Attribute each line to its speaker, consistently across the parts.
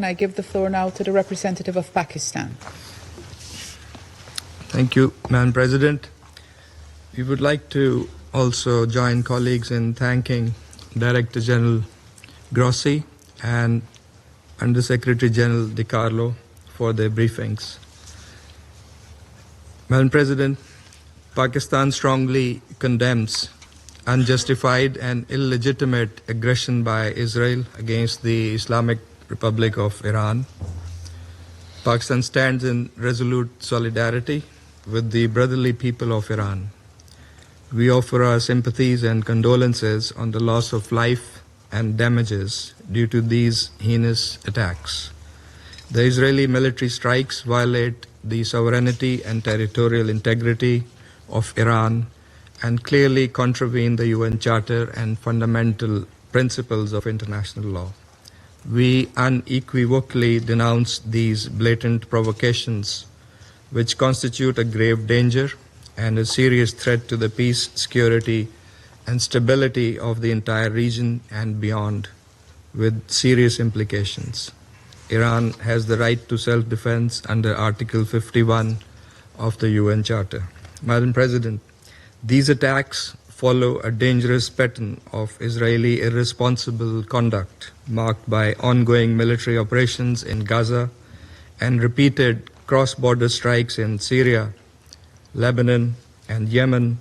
Speaker 1: and I give the floor now to the representative of Pakistan.
Speaker 2: Thank you, Madam President. We would like to also join colleagues in thanking Director General Grossi and Under Secretary General 𝗘𝘀𝗰𝗹𝗶𝗲𝗲 for their briefings. Madam President, Pakistan strongly condemns unjustified and illegitimate aggression by Israel against the Islamic Republic of Iran. Pakistan stands in resolute solidarity with the brotherly people of Iran. We offer our sympathies and condolences on the loss of life and damages due to these heinous attacks. The Israeli military strikes violate the sovereignty and territorial integrity of Iran and clearly contravene the UN Charter and fundamental principles of international law. We unequivocally denounce these blatant provocations, which constitute a grave danger and a serious threat to the peace, security, and stability of the entire region and beyond, with serious implications. Iran has the right to self-defense under Article 51 of the UN Charter. Madam President, these attacks follow a dangerous pattern of Israeli irresponsible conduct marked by ongoing military operations in Gaza and repeated cross-border strikes in Syria, Lebanon, and Yemen,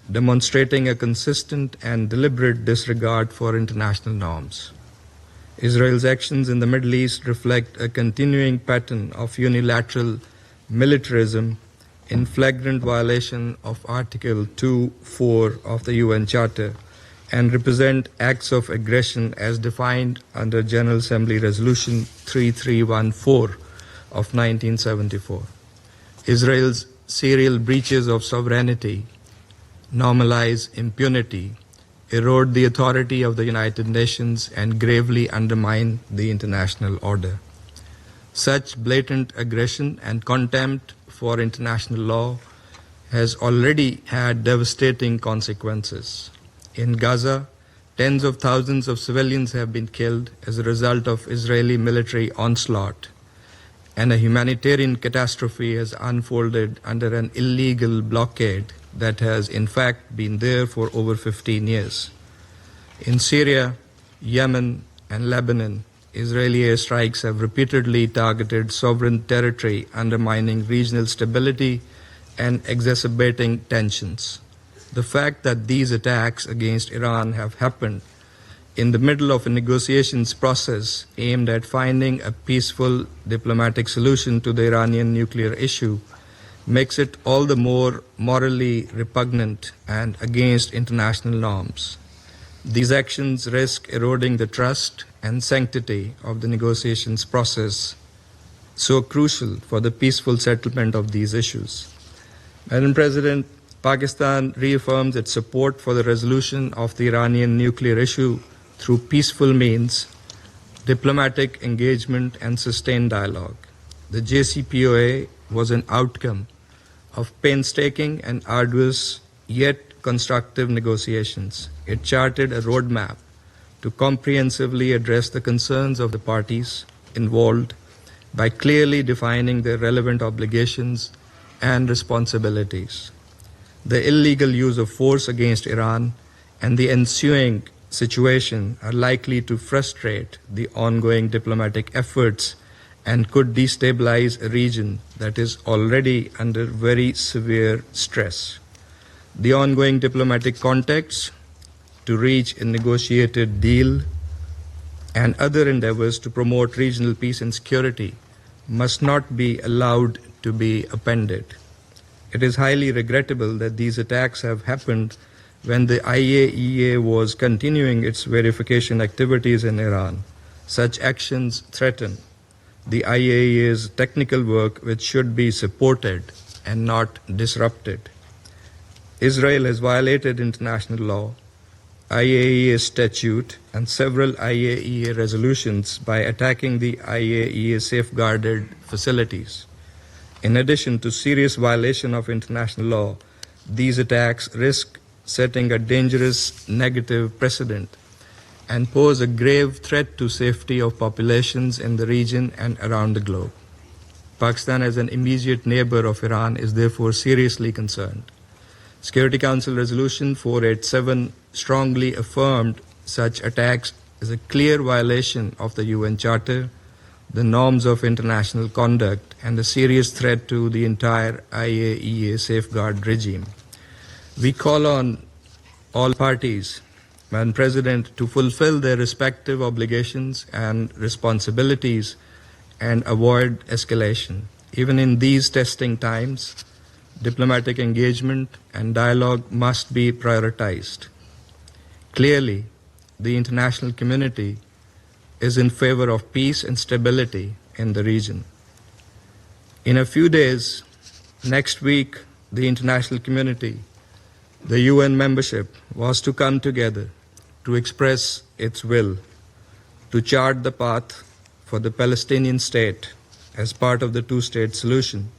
Speaker 2: demonstrating a consistent and deliberate disregard for international norms. Israel's actions in the Middle East reflect a continuing pattern of unilateral militarism in flagrant violation of Article 2.4 of the UN Charter and represent acts of aggression as defined under General Assembly Resolution 3314 of 1974. Israel's serial breaches of sovereignty normalize impunity, erode the authority of the United Nations, and gravely undermine the international order. Such blatant aggression and contempt for international law has already had devastating consequences. In Gaza, tens of thousands of civilians have been killed as a result of Israeli military onslaught, and a humanitarian catastrophe has unfolded under an illegal blockade that has in fact been there for over 15 years. In Syria, Yemen, and Lebanon, Israeli airstrikes have repeatedly targeted sovereign territory, undermining regional stability and exacerbating tensions. The fact that these attacks against Iran have happened in the middle of a negotiations process aimed at finding a peaceful diplomatic solution to the Iranian nuclear issue makes it all the more morally repugnant and against international norms. These actions risk eroding the trust and sanctity of the negotiations process, so crucial for the peaceful settlement of these issues. Madam President, Pakistan reaffirms its support for the resolution of the Iranian nuclear issue through peaceful means, diplomatic engagement, and sustained dialogue. The JCPOA was an outcome of painstaking and arduous yet constructive negotiations. It charted a roadmap to comprehensively address the concerns of the parties involved by clearly defining their relevant obligations and responsibilities. The illegal use of force against Iran and the ensuing situation are likely to frustrate the ongoing diplomatic efforts and could destabilize a region that is already under very severe stress. The ongoing diplomatic contacts to reach a negotiated deal and other endeavors to promote regional peace and security must not be allowed to be appended. It is highly regrettable that these attacks have happened when the IAEA was continuing its verification activities in Iran. Such actions threaten the IAEA's technical work, which should be supported and not disrupted. Israel has violated international law, IAEA statute, and several IAEA resolutions by attacking the IAEA safeguarded facilities. In addition to serious violation of international law, these attacks risk setting a dangerous negative precedent and pose a grave threat to safety of populations in the region and around the globe. Pakistan, as an immediate neighbor of Iran, is therefore seriously concerned. Security Council Resolution 487 strongly affirmed such attacks as a clear violation of the UN Charter, the norms of international conduct, and a serious threat to the entire IAEA safeguard regime. We call on all parties, Madam President, to fulfill their respective obligations and responsibilities and avoid escalation. Even in these testing times, diplomatic engagement and dialogue must be prioritized. Clearly, the international community is in favor of peace and stability in the region. In a few days, next week, the international community, the UN membership, was to come together to express its will to chart the path for the Palestinian state as part of the two-state solution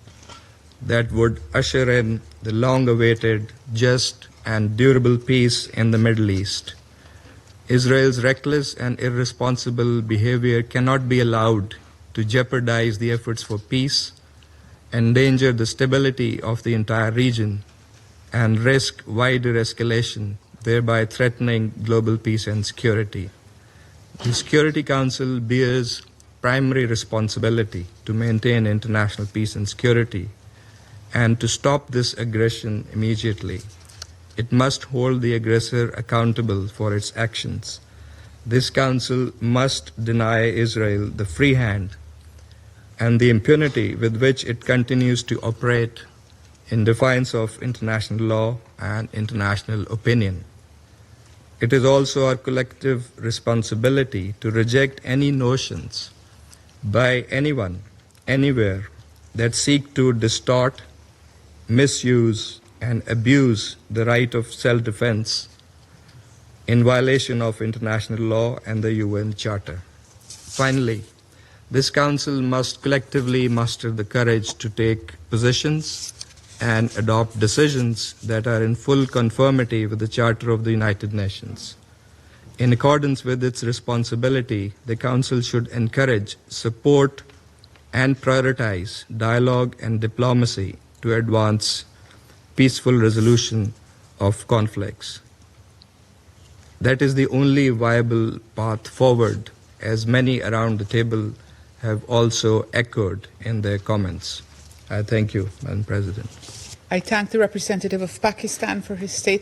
Speaker 2: that would usher in the long-awaited, just, and durable peace in the Middle East. Israel's reckless and irresponsible behavior cannot be allowed to jeopardize the efforts for peace, endanger the stability of the entire region, and risk wider escalation, thereby threatening global peace and security. The Security Council bears primary responsibility to maintain international peace and security and to stop this aggression immediately. It must hold the aggressor accountable for its actions. This Council must deny Israel the free hand and the impunity with which it continues to operate in defiance of international law and international opinion. It is also our collective responsibility to reject any notions by anyone, anywhere, that seek to distort, misuse, and abuse the right of self-defense in violation of international law and the UN Charter. Finally, this Council must collectively muster the courage to take positions and adopt decisions that are in full conformity with the Charter of the United Nations. In accordance with its responsibility, the Council should encourage, support, and prioritize dialogue and diplomacy to advance peaceful resolution of conflicts. That is the only viable path forward, as many around the table have also echoed in their comments. I thank you, Madam President.
Speaker 1: I thank the representative of Pakistan for his statement.